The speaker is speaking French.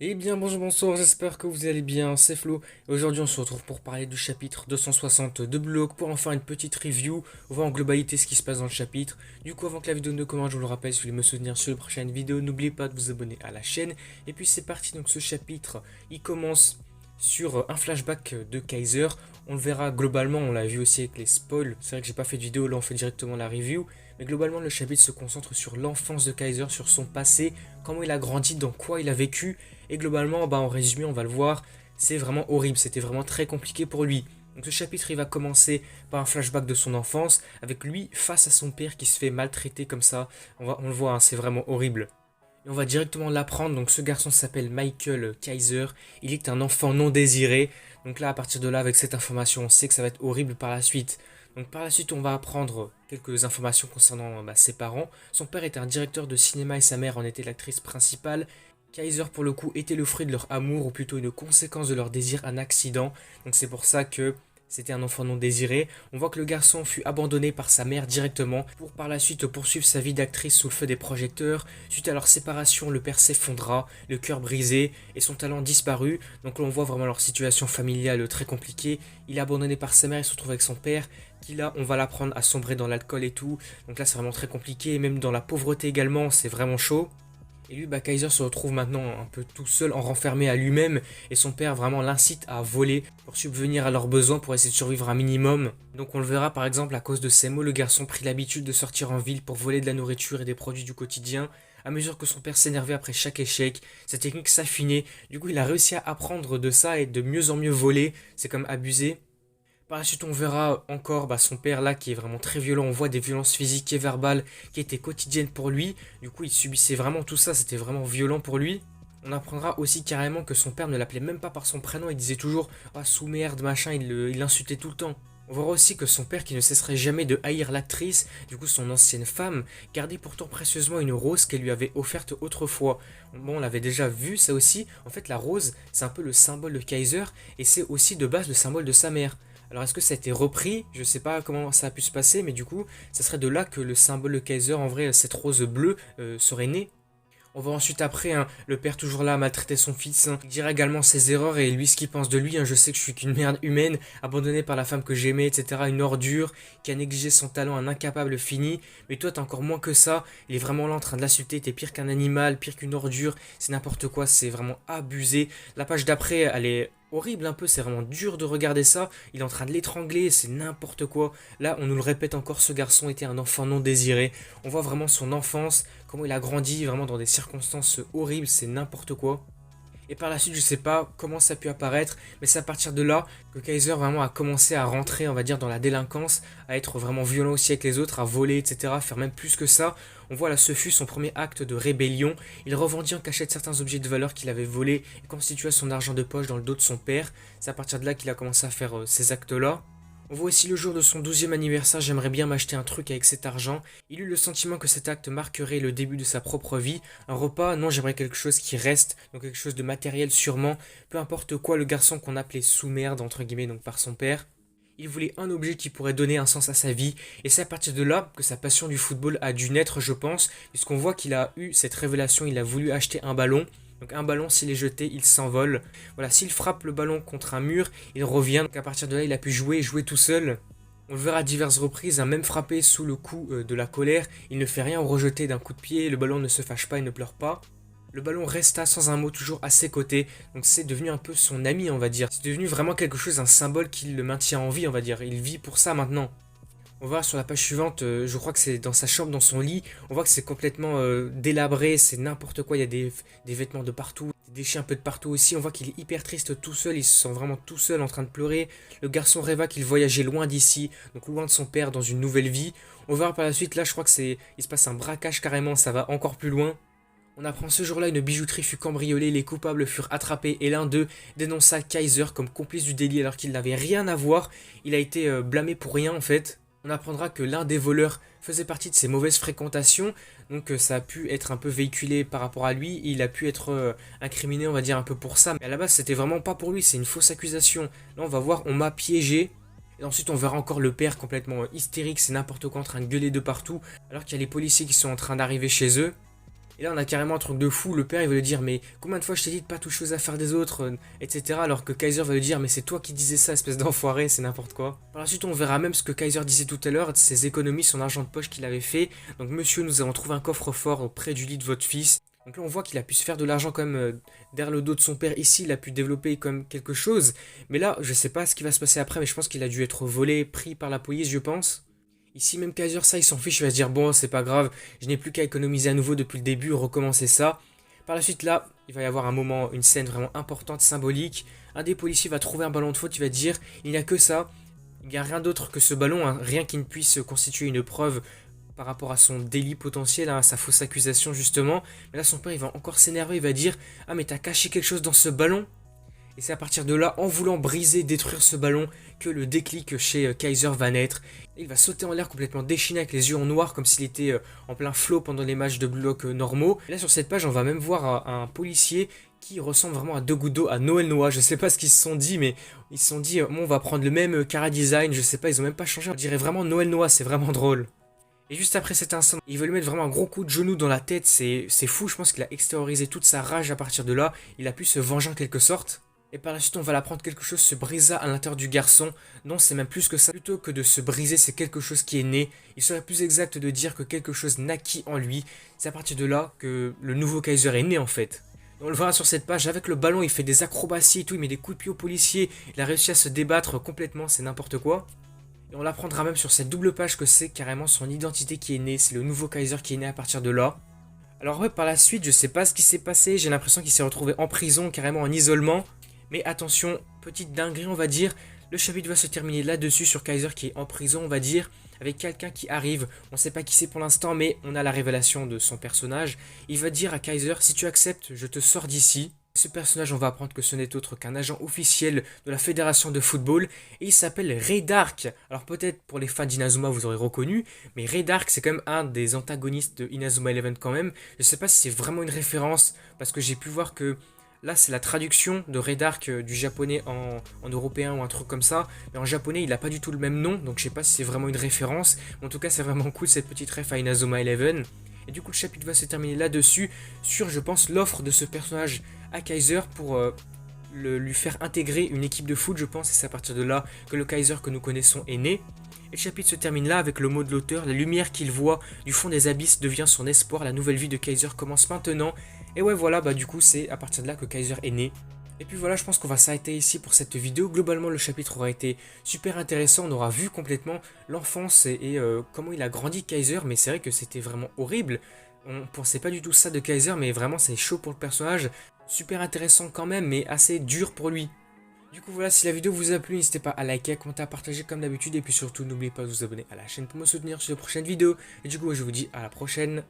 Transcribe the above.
Eh bien bonjour, bonsoir, j'espère que vous allez bien, c'est Flo. Et aujourd'hui on se retrouve pour parler du chapitre 260 de Block pour en faire une petite review, on voit en globalité ce qui se passe dans le chapitre. Du coup avant que la vidéo ne commence, je vous le rappelle, si vous voulez me soutenir sur les prochaines vidéos, n'oubliez pas de vous abonner à la chaîne. Et puis c'est parti, donc ce chapitre, il commence sur un flashback de Kaiser. On le verra globalement, on l'a vu aussi avec les spoils, c'est vrai que j'ai pas fait de vidéo, là on fait directement la review. Mais globalement le chapitre se concentre sur l'enfance de Kaiser, sur son passé, comment il a grandi, dans quoi il a vécu. Et globalement, en résumé, on va le voir, c'est vraiment horrible, c'était vraiment très compliqué pour lui. Donc ce chapitre, il va commencer par un flashback de son enfance, avec lui face à son père qui se fait maltraiter comme ça. On le voit, hein, c'est vraiment horrible. Et on va directement l'apprendre, donc ce garçon s'appelle Michael Kaiser, il est un enfant non désiré. Donc là, à partir de là, avec cette information, on sait que ça va être horrible par la suite. Donc par la suite, on va apprendre quelques informations concernant ses parents. Son père était un directeur de cinéma et sa mère en était l'actrice principale. Kaiser, pour le coup, était le fruit de leur amour, ou plutôt une conséquence de leur désir, un accident. Donc c'est pour ça que c'était un enfant non désiré. On voit que le garçon fut abandonné par sa mère directement, pour par la suite poursuivre sa vie d'actrice sous le feu des projecteurs. Suite à leur séparation, le père s'effondra, le cœur brisé, et son talent disparu. Donc là on voit vraiment leur situation familiale très compliquée. Il est abandonné par sa mère, il se retrouve avec son père, qui là, on va l'apprendre à sombrer dans l'alcool et tout. Donc là c'est vraiment très compliqué, et même dans la pauvreté également, c'est vraiment chaud. Et lui, Kaiser se retrouve maintenant un peu tout seul, en renfermé à lui-même, et son père vraiment l'incite à voler pour subvenir à leurs besoins, pour essayer de survivre un minimum. Donc on le verra par exemple, à cause de ces mots, le garçon prit l'habitude de sortir en ville pour voler de la nourriture et des produits du quotidien. À mesure que son père s'énervait après chaque échec, sa technique s'affinait, du coup il a réussi à apprendre de ça et de mieux en mieux voler, c'est comme abusé. Par la suite, on verra encore son père là qui est vraiment très violent. On voit des violences physiques et verbales qui étaient quotidiennes pour lui. Du coup, il subissait vraiment tout ça. C'était vraiment violent pour lui. On apprendra aussi carrément que son père ne l'appelait même pas par son prénom. Il disait toujours ah, sous merde, machin. Il l'insultait tout le temps. On verra aussi que son père, qui ne cesserait jamais de haïr l'actrice, du coup son ancienne femme, gardait pourtant précieusement une rose qu'elle lui avait offerte autrefois. Bon, on l'avait déjà vu, ça aussi. En fait, la rose, c'est un peu le symbole de Kaiser, et c'est aussi de base le symbole de sa mère. Alors est-ce que ça a été repris? Je sais pas comment ça a pu se passer, mais du coup, ça serait de là que le symbole de Kaiser, en vrai, cette rose bleue, serait né. On va ensuite après, hein, le père toujours là à maltraiter son fils. Hein. Il dira également ses erreurs et lui ce qu'il pense de lui. Hein. Je sais que je suis qu'une merde humaine, abandonnée par la femme que j'aimais, etc. Une ordure, qui a négligé son talent, un incapable fini. Mais toi t'es encore moins que ça. Il est vraiment là en train de l'insulter. T'es pire qu'un animal, pire qu'une ordure. C'est n'importe quoi, c'est vraiment abusé. La page d'après, elle est horrible un peu, c'est vraiment dur de regarder ça. Il est en train de l'étrangler, c'est n'importe quoi. Là, on nous le répète encore, ce garçon était un enfant non désiré. On voit vraiment son enfance, comment il a grandi vraiment dans des circonstances horribles, c'est n'importe quoi. Et par la suite, je sais pas comment ça a pu apparaître, mais c'est à partir de là que Kaiser vraiment a commencé à rentrer, on va dire, dans la délinquance, à être vraiment violent aussi avec les autres, à voler, etc., à faire même plus que ça. On voit là, ce fut son premier acte de rébellion. Il revendit en cachette certains objets de valeur qu'il avait volés et constitua son argent de poche dans le dos de son père. C'est à partir de là qu'il a commencé à faire ces actes-là. On voit aussi le jour de son 12e anniversaire, j'aimerais bien m'acheter un truc avec cet argent. Il eut le sentiment que cet acte marquerait le début de sa propre vie. Un repas, non, j'aimerais quelque chose qui reste, donc quelque chose de matériel sûrement. Peu importe quoi, le garçon qu'on appelait sous-merde, entre guillemets, donc par son père. Il voulait un objet qui pourrait donner un sens à sa vie, et c'est à partir de là que sa passion du football a dû naître, je pense, puisqu'on voit qu'il a eu cette révélation, il a voulu acheter un ballon. Donc un ballon, s'il est jeté, il s'envole. Voilà, s'il frappe le ballon contre un mur, il revient. Donc à partir de là, il a pu jouer tout seul. On le verra à diverses reprises, hein, même frappé sous le coup de la colère. Il ne fait rien au rejeter d'un coup de pied, le ballon ne se fâche pas, il ne pleure pas. Le ballon resta sans un mot toujours à ses côtés, donc c'est devenu un peu son ami, on va dire. C'est devenu vraiment quelque chose, un symbole qui le maintient en vie, on va dire. Il vit pour ça maintenant. On voit sur la page suivante, je crois que c'est dans sa chambre, dans son lit, on voit que c'est complètement délabré, c'est n'importe quoi, il y a des vêtements de partout, des déchets un peu de partout aussi, on voit qu'il est hyper triste tout seul, il se sent vraiment tout seul en train de pleurer. Le garçon rêva qu'il voyageait loin d'ici, donc loin de son père, dans une nouvelle vie. On verra par la suite, là je crois que il se passe un braquage carrément, ça va encore plus loin. On apprend ce jour-là une bijouterie fut cambriolée, les coupables furent attrapés et l'un d'eux dénonça Kaiser comme complice du délit alors qu'il n'avait rien à voir. Il a été blâmé pour rien en fait. On apprendra que l'un des voleurs faisait partie de ses mauvaises fréquentations, donc ça a pu être un peu véhiculé par rapport à lui, il a pu être incriminé on va dire un peu pour ça, mais à la base c'était vraiment pas pour lui, c'est une fausse accusation. Là on va voir, on m'a piégé, et ensuite on verra encore le père complètement hystérique, c'est n'importe quoi en train de gueuler de partout, alors qu'il y a les policiers qui sont en train d'arriver chez eux. Et là, on a carrément un truc de fou. Le père, il va lui dire, mais combien de fois je t'ai dit de pas toucher aux affaires des autres, etc. Alors que Kaiser va lui dire, mais c'est toi qui disais ça, espèce d'enfoiré, c'est n'importe quoi. Par la suite, on verra même ce que Kaiser disait tout à l'heure, ses économies, son argent de poche qu'il avait fait. Donc, monsieur, nous avons trouvé un coffre-fort près du lit de votre fils. Donc là, on voit qu'il a pu se faire de l'argent quand même derrière le dos de son père. Ici, il a pu développer comme quelque chose. Mais là, je sais pas ce qui va se passer après, mais je pense qu'il a dû être volé, pris par la police, je pense. Ici, même Kaiser, ça, il s'en fiche, il va se dire, bon, c'est pas grave, je n'ai plus qu'à économiser à nouveau depuis le début, recommencer ça. Par la suite, là, il va y avoir un moment, une scène vraiment importante, symbolique. Un des policiers va trouver un ballon de faute, il va dire, il n'y a que ça, il n'y a rien d'autre que ce ballon, hein, rien qui ne puisse constituer une preuve par rapport à son délit potentiel, hein, à sa fausse accusation justement. Mais là, son père, il va encore s'énerver, il va dire, ah mais t'as caché quelque chose dans ce ballon? Et c'est à partir de là, en voulant briser, détruire ce ballon, que le déclic chez Kaiser va naître. Il va sauter en l'air complètement déchaîné avec les yeux en noir, comme s'il était en plein flow pendant les matchs de bloc normaux. Et là, sur cette page, on va même voir un policier qui ressemble vraiment à deux gouttes d'eau, à Noël Noah. Je sais pas ce qu'ils se sont dit, mais ils se sont dit, bon, on va prendre le même Cara Design, je sais pas, ils ont même pas changé. On dirait vraiment Noël Noah, c'est vraiment drôle. Et juste après cet instant, il veut lui mettre vraiment un gros coup de genou dans la tête, c'est fou, je pense qu'il a extériorisé toute sa rage à partir de là. Il a pu se venger en quelque sorte. Et par la suite, on va l'apprendre quelque chose se brisa à l'intérieur du garçon. Non, c'est même plus que ça. Plutôt que de se briser, c'est quelque chose qui est né. Il serait plus exact de dire que quelque chose naquit en lui. C'est à partir de là que le nouveau Kaiser est né en fait. Et on le verra sur cette page, avec le ballon, il fait des acrobaties et tout, il met des coups de pied aux policiers. Il a réussi à se débattre complètement, c'est n'importe quoi. Et on l'apprendra même sur cette double page que c'est carrément son identité qui est née. C'est le nouveau Kaiser qui est né à partir de là. Alors ouais, par la suite, je sais pas ce qui s'est passé. J'ai l'impression qu'il s'est retrouvé en prison, carrément en isolement. Mais attention, petite dinguerie on va dire, le chapitre va se terminer là-dessus sur Kaiser qui est en prison on va dire, avec quelqu'un qui arrive, on ne sait pas qui c'est pour l'instant mais on a la révélation de son personnage. Il va dire à Kaiser, si tu acceptes, je te sors d'ici. Ce personnage on va apprendre que ce n'est autre qu'un agent officiel de la fédération de football et il s'appelle Ray Dark. Alors peut-être pour les fans d'Inazuma vous aurez reconnu, mais Ray Dark c'est quand même un des antagonistes de Inazuma Eleven quand même. Je ne sais pas si c'est vraiment une référence parce que j'ai pu voir que là, c'est la traduction de Ray Dark du japonais en européen ou un truc comme ça. Mais en japonais, il n'a pas du tout le même nom. Donc, je sais pas si c'est vraiment une référence. Mais en tout cas, c'est vraiment cool cette petite ref à Inazuma Eleven. Et du coup, le chapitre va se terminer là-dessus. Sur, je pense, l'offre de ce personnage à Kaiser pour lui faire intégrer une équipe de foot, je pense. Et c'est à partir de là que le Kaiser que nous connaissons est né. Et le chapitre se termine là avec le mot de l'auteur. La lumière qu'il voit du fond des abysses devient son espoir. La nouvelle vie de Kaiser commence maintenant. Et ouais voilà, bah du coup c'est à partir de là que Kaiser est né. Et puis voilà, je pense qu'on va s'arrêter ici pour cette vidéo. Globalement le chapitre aura été super intéressant, on aura vu complètement l'enfance et comment il a grandi Kaiser. Mais c'est vrai que c'était vraiment horrible, on pensait pas du tout ça de Kaiser, mais vraiment c'est chaud pour le personnage. Super intéressant quand même, mais assez dur pour lui. Du coup voilà, si la vidéo vous a plu, n'hésitez pas à liker, à commenter, à partager comme d'habitude. Et puis surtout n'oubliez pas de vous abonner à la chaîne pour me soutenir sur les prochaines vidéos. Et du coup je vous dis à la prochaine.